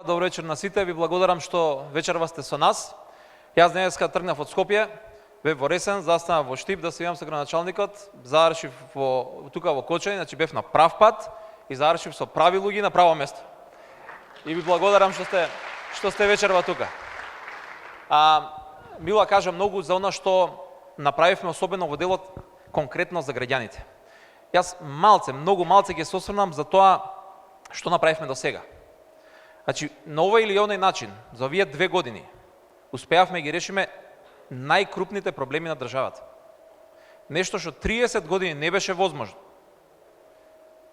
Добро вечер на сите, ви благодарам што вечерва сте со нас. Јас денеска тргнав од Скопје, бев во Ресен, застанав во Штип да се видам со градоначалникот, завршив тука во Кочани, значи бев на прав пат и завршив со прави луѓе на право место. И ви благодарам што сте вечерва тука. Мила кажа многу за она што направивме, особено во делот конкретно за граѓаните. Јас многу малце ќе се осврнам за тоа што направивме до сега. Значи, на овој или оној начин, за овие 2 години, успеавме ги решиме најкрупните проблеми на државата. Нешто што 30 години не беше возможно.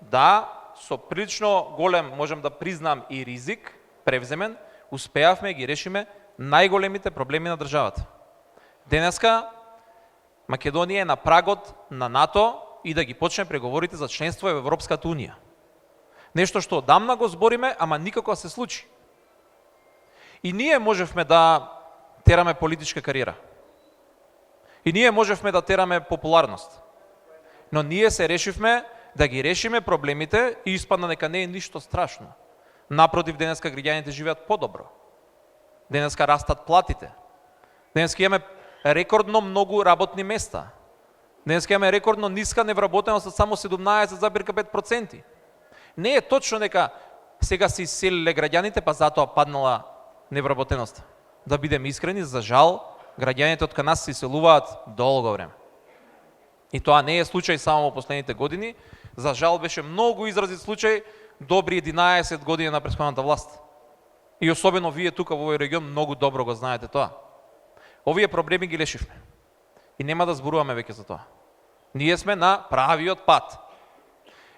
Да, со прилично голем, можем да признам и ризик, превземен, успеавме ги решиме најголемите проблеми на државата. Денеска, Македонија е на прагот на НАТО и да ги почне преговорите за членство во Европската Унија. Нешто што одамна го збориме, ама никако се случи. И ние можевме да тераме политичка кариера. И ние можевме да тераме популарност. Но ние се решивме да ги решиме проблемите и испадна дека не е ништо страшно. Напротив, денеска граѓаните живеат подобро. Денеска растат платите. Денеска имаме рекордно многу работни места. Денеска имаме рекордно ниска невработеност од само 17,5%. Не е точно дека сега се иселиле граѓаните, па затоа паднала невработеноста. Да бидеме искрени, за жал, граѓаните од кај нас се иселуваат долго време. И тоа не е случај само во последните години. За жал беше многу изразит случај добри 11 години на претходната власт. И особено вие тука во овој регион многу добро го знаете тоа. Овие проблеми ги решивме. И нема да зборуваме веќе за тоа. Ние сме на правиот пат.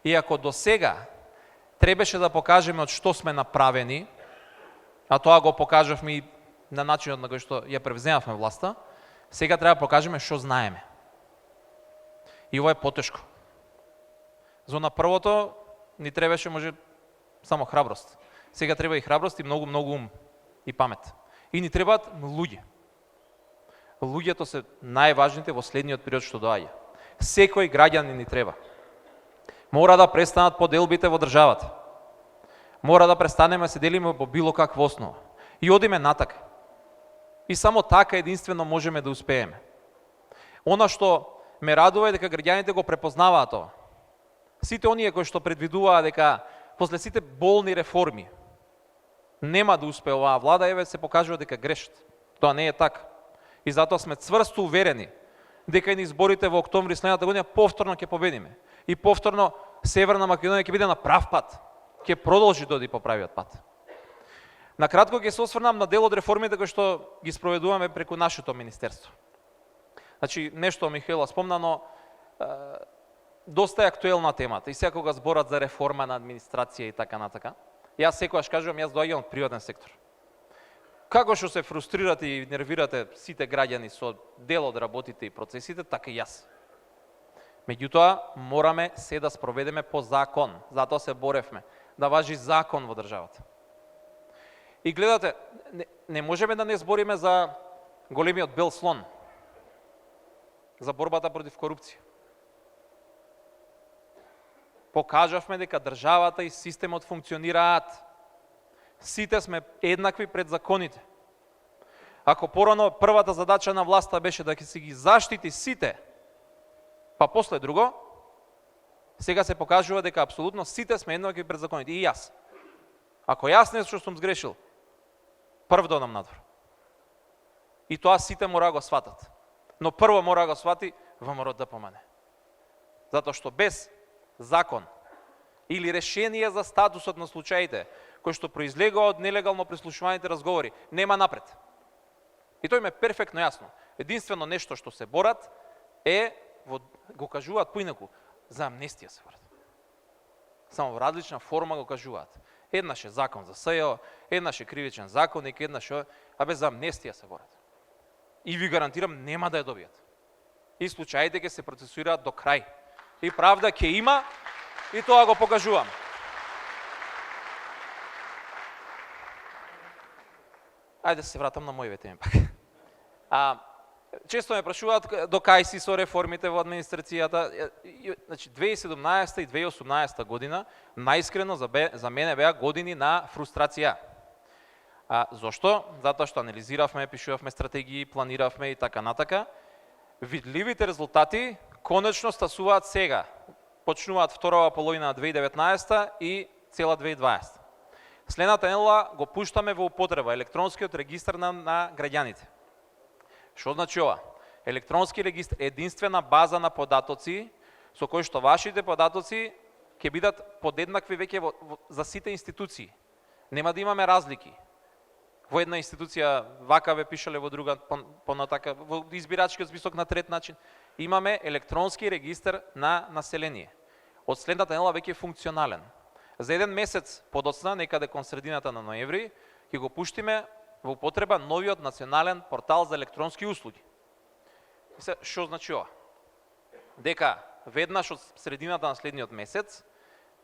И ако до сега требаше да покажеме од што сме направени, а тоа го покажавме и на начинот на кој што ја превземавме власта, сега треба да покажеме што знаеме. И ова е потешко. За на првото ни требаше може само храброст. Сега треба и храброст и многу ум и памет. И ни требаат луѓе. Луѓето се најважните во следниот период што доаѓа. Секој граѓанин ни треба. Мора да престанат поделбите во државата. Мора да престанеме да се делиме по било каква основа. И одиме натака. И само така единствено можеме да успееме. Она што ме радува е дека граѓаните го препознаваат тоа. Сите оние кои што предвидуваа дека после сите болни реформи нема да успее оваа влада, еве се покажува дека грешат. Тоа не е така. И затоа сме цврсто уверени дека и на изборите во октомври следната година повторно ќе победиме. И повторно Северна Македонија ќе биде на прав пат. Ќе продолжи да оди по правиот пат. Накратко ќе се осврнам на дел од реформите кои што ги спроведуваме преку нашето министерство. Значи, нешто Михаела спомна, но доста е актуелна темата. И секогаш зборат за реформа на администрација и така натака. Јас секогаш кажувам, јас доаѓам од приватен сектор. Како што се фрустрирате и нервирате сите граѓани со дел од работите и процесите, така и јас. Меѓутоа, мораме се да спроведеме по закон. Затоа се боревме. Да важи закон во државата. И гледате, не можеме да не збориме за големиот бел слон. За борбата против корупција. Покажавме дека државата и системот функционираат. Сите сме еднакви пред законите. Ако порано првата задача на власта беше да се ги заштити сите, па после друго, сега се покажува дека апсолутно сите сме еднакви пред законите. И јас. Ако јас нешто сум сгрешил, прв додам надвор. И тоа сите мора да го сватат. Но прво мора да го свати ВМРО ДПМН. Затоа што без закон или решение за статусот на случаите кои што произлегува од нелегално прислушуваните разговори, нема напред. И тој ме перфектно јасно. Единствено нешто што се борат е, го кажуваат поинаку, за амнестија се борат. Само во различна форма го кажуваат. Еднаш е закон за СЈО, еднаш е кривичен законник, еднаш е, за амнестија се борат. И ви гарантирам, нема да ја добијат. И случаите ќе се процесуираат до крај. И правда ќе има, и тоа го покажувам. Ајде се вратам на моите теми пак. Често ме прашуваат до кај си со реформите во администрацијата. Значи 2017 и 2018 година најискрено за мене беа години на фрустрација. Зошто? Затоа што анализиравме, пишувавме стратегии, планиравме и така натака. Видливите резултати конечно стасуваат сега. Почнуваат вторава половина на 2019 и цела 2020. Следната недела го пуштаме во употреба електронскиот регистар на граѓаните. Што значи ова? Електронски регистр е единствена база на податоци со кој што вашите податоци ќе бидат подеднакви веќе за сите институции. Нема да имаме разлики. Во една институција вака ве пишале, во друга понатака, во избирачкиот список на трет начин. Имаме електронски регистр на население. Од следната недела веќе е функционален. За еден месец подоцна, некаде кон средината на ноември, ќе го пуштиме во употреба новиот национален портал за електронски услуги. Што значи ова? Дека веднаш од средината на следниот месец,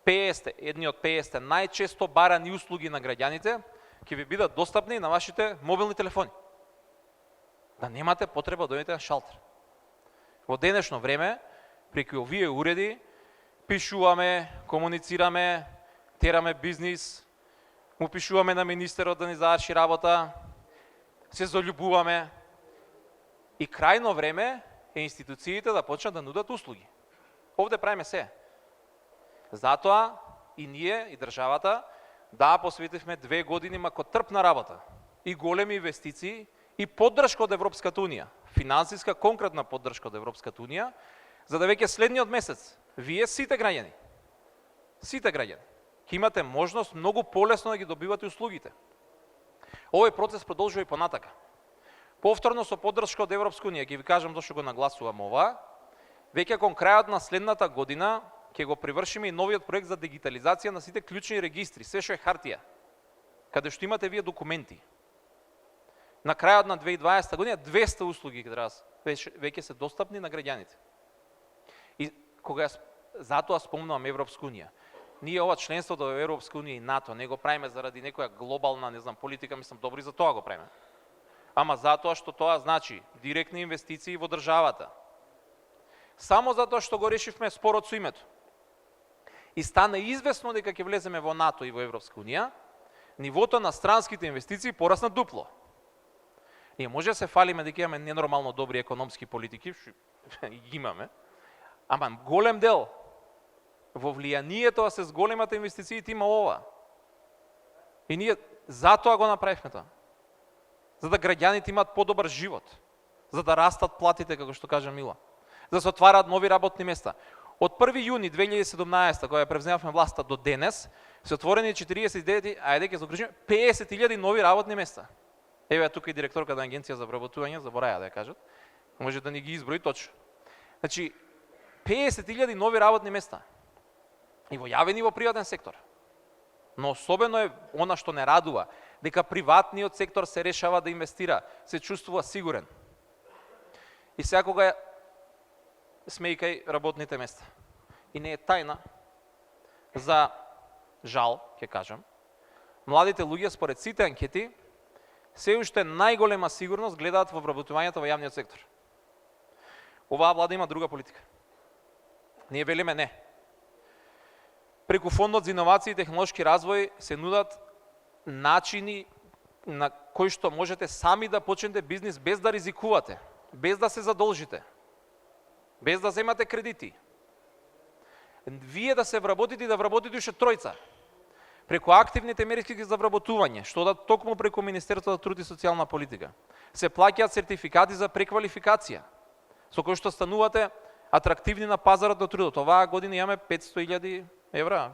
едни од 50 најчесто барани услуги на граѓаните ќе ви бидат достапни на вашите мобилни телефони. Да немате потреба да дојдете на шалтер. Во денешно време, преку овие уреди, пишуваме, комуницираме, тераме бизнис, му пишуваме на министерот да ни заврши работа, се заљубуваме и крајно време е институциите да почнат да нудат услуги. Овде правиме се. Затоа и ние, и државата, да посветивме 2 години макотрпна работа и големи инвестиции и поддршка од Европската Унија, финансиска конкретна поддршка од Европската Унија, за да веќе следниот месец вие сите граѓани ќе имате можност многу полесно да ги добивате услугите. Овој процес продолжува и понатака. Повторно со поддршка од Европска Унија, ќе ви кажам зашто го нагласувам ова, веќе кон крајот на следната година ќе го привршиме и новиот проект за дигитализација на сите клучни регистри, се што е хартија, каде што имате вие документи. На крајот на 2020 година 200 услуги веќе се достапни на граѓаните. И кога затоа спомнувам Европска Унија, ние ова членството во Европска Унија и НАТО не го правиме заради некоја глобална, политика, мислам, добри за тоа го правиме. Ама затоа што тоа значи директни инвестиции во државата. Само затоа што го решивме спорот со името. И стана известно дека ќе влеземе во НАТО и во Европска Унија, нивото на странските инвестиции порасна дупло. Ние може да се фалиме дека имаме ненормално добри економски политики, ги имаме, ама голем дел во влијанието да се зголемат инвестициите има ова. И ние затоа го направивме тоа. За да граѓаните имаат подобар живот, за да растат платите, како што кажа Мила, за да се отвараат нови работни места. Од 1 јуни 2017, кога ја превземавме власта до денес, се отворени 49, ајде ќе закружиме 50.000 нови работни места. Еве тука и директорка на Агенција за вработување, забораја да ја кажат, може да ни ги изброи точно. Значи 50.000 нови работни места. И во јавен и во приватен сектор. Но особено е она што не радува, дека приватниот сектор се решава да инвестира, се чувствува сигурен. И сега кога сме и кај работните места. И не е тајна, за жал, ќе кажам, младите луѓе според сите анкети, се уште најголема сигурност гледаат во вработувањето во јавниот сектор. Оваа влада има друга политика. Ние велиме не. Преку Фондот за иновации и технолошки развој се нудат начини на кои што можете сами да почнете бизнис без да ризикувате, без да се задолжите, без да земате кредити. Вие да се вработите и да вработите уште тројца. Преку активните мерки за вработување, што да токму преку Министерството за труд и социјална политика, се плаќаат сертификати за преквалификација, со кои што станувате атрактивни на пазарот на трудот. Оваа година имаме 500.000 евра.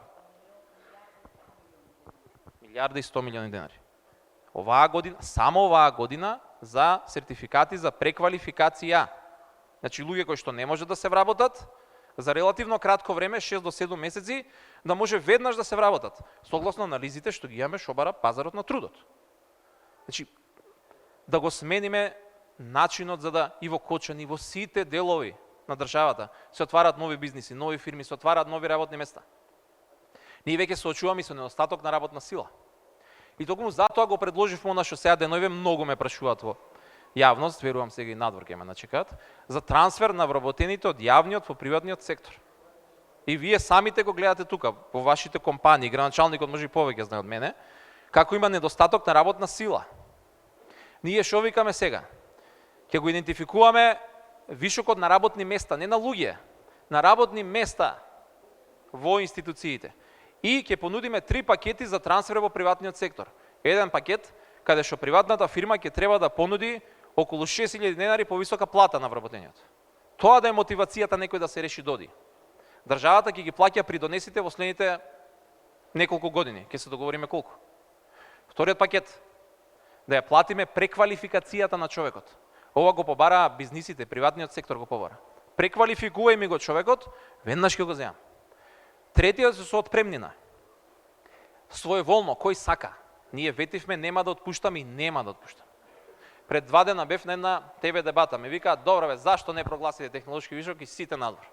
1.1 милиарди денари. Оваа година, само оваа година, за сертификати за преквалификација. Значи, луѓе кои што не може да се вработат, за релативно кратко време, 6 до 7 месеци, да може веднаш да се вработат, согласно анализите што ги имаме што бара пазарот на трудот. Значи, да го смениме начинот за да и во Кочани, и во сите делови на државата се отварат нови бизниси, нови фирми, се отварат нови работни места. Ние веќе се очуваме со недостаток на работна сила. И токму затоа го предложивме она што сега денојве многу ме прашуваат во јавност, верувам сега и надвор ќе ме начекаат, за трансфер на вработените од јавниот во приватниот сектор. И вие самите го гледате тука, во вашите компании, граначалникот може и повеќе знае од мене, Како има недостаток на работна сила. Ние што викаме сега? Ќе го идентификуваме вишокот на работни места, не на луѓе, на работни места во институциите. И ќе понудиме 3 пакети за трансфер во приватниот сектор. Еден пакет каде што приватната фирма ќе треба да понуди околу 6.000 денари повисока плата на вработениот. Тоа да е мотивацијата некој да се реши доди. Државата ќе ги плаќа придонесите во следните неколку години, ќе се договориме колку. Вториот пакет, да ја платиме преквалификацијата на човекот. Ова го побараа бизнисите, приватниот сектор го побара. Преквалификувај ми го човекот, веднаш ќе го земам. Третиот е со отпремнина. Своеволно, кој сака. Ние ветивме нема да отпуштаме и нема да отпуштаме. Пред 2 дена бев на една ТВ дебата, ме викаат, добро бе, зашто не прогласите технолошки вишок и сите надвор?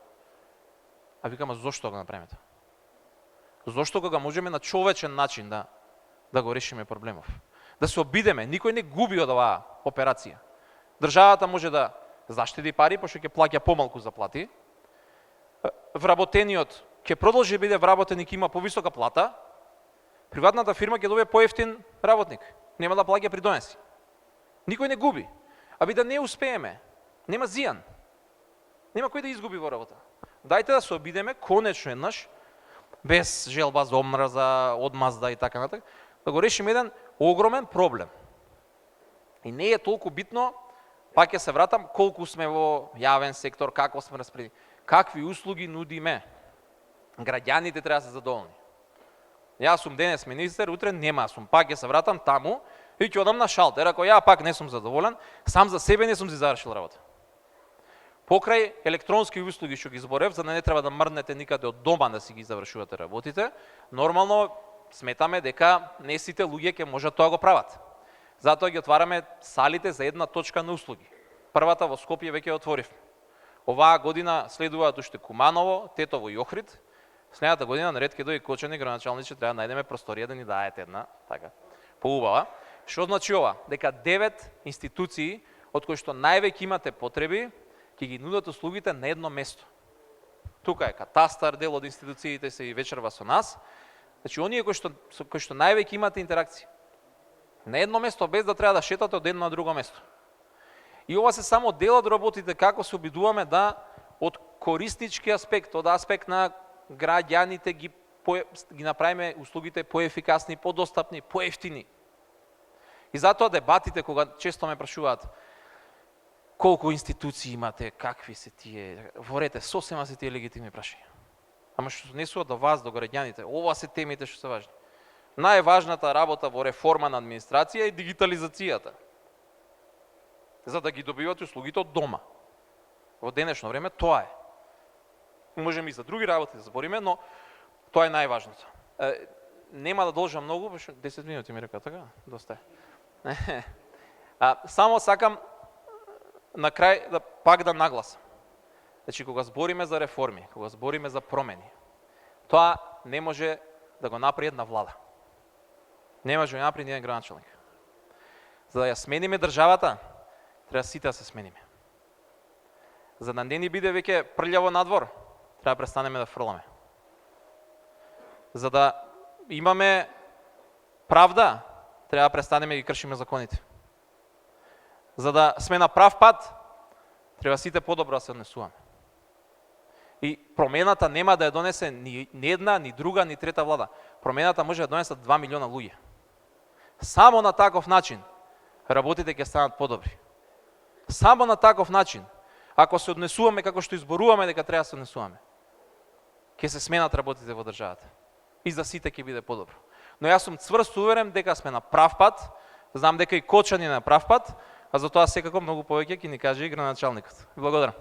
А викам, зошто го направиме тоа? Зошто кога можеме на човечен начин да го решиме проблемов? Да се обидеме, никој не губи од оваа операција. Државата може да заштеди пари, пошто ќе плаќа помалку заплати. Вработениот ќе продолжи да биде вработен и ќе има повисока плата. Приватната фирма ќе добие поевтин работник. Нема да плаќа придонеси. Никој не губи. Аби да не успееме, нема зијан. Нема кој да изгуби во работа. Дајте да се обидеме конечно еднаш, без желба за омраза, одмазда и така натаму, да го решиме еден огромен проблем. И не е толку битно, пак ќе се вратам, колку сме во јавен сектор, како сме распределени, какви услуги нудиме. Граѓаните треба да се задоволни. Јас сум денес министер, утре нема сум, пак ќе се вратам таму и ќе одам на шалтер, ако ја пак не сум задоволен, сам за себе не сум си завршил работа. Покрај електронски услуги што ги зборев, за да не треба да мрднете никаде од дома да си ги завршувате работите, нормално сметаме дека не сите луѓе ќе можат тоа го прават. Затоа ги отвараме салите за една точка на услуги. Првата во Скопје веќе отворивме. Оваа година следуваат уште Куманово, Тетово и Охрид. Следната година наред ќе дојде Кочани, градоначалниче, треба да најдеме просторија да ни даете една, така, поубава. Што значи ова? Дека 9 институции, од кои што највеќе имате потреби, ќе ги нудат услугите на едно место. Тука е катастар, дел од институциите се и вечерва со нас. Значи, оние кои што највеќе имате интеракција. На едно место, без да треба да шетате од едно на друго место. И ова се само дел од работите, како се обидуваме да од кориснички аспект, од аспект на граѓаните ги направиме услугите поефикасни, подостапни, поевтини. И затоа дебатите, кога често ме прашуваат колку институции имате, какви се тие, ворете, сосема се тие легитимни прашања. Ама што несува до вас, до граѓаните, ова се темите што се важни. Најважната работа во реформа на администрација е дигитализацијата. За да ги добивате услугите од дома. Во денешно време тоа е. Можеме и за други работи да збориме, но тоа е најважното. Нема да должам многу, 10 минути ми река, така? Доста е. Само сакам на крај пак да нагласам. Значи, кога збориме за реформи, кога збориме за промени, тоа не може да го направи една влада. Не може да го направи ни еден градоначалник. За да ја смениме државата, треба сите да се смениме. За да не ни биде веќе прљаво надвор, треба да престанеме да фрламе. За да имаме правда, треба да престанеме да ги кршиме законите. За да сме на прав пат, треба сите подобро да се однесуваме. И промената нема да ја донесе ни една, ни друга, ни трета влада. Промената може да донесат 2 милиона луѓе. Само на таков начин работите ќе станат подобри. Само на таков начин, ако се однесуваме како што изборуваме дека треба да се однесуваме, ќе се сменат работите во државата. И за сите ќе биде подобро. Но јас сум цврст уверен дека сме на прав пат, знам дека и Кочани е на прав пат, а за тоа секако многу повеќе ќе ни каже и градоначалникот. Благодарам.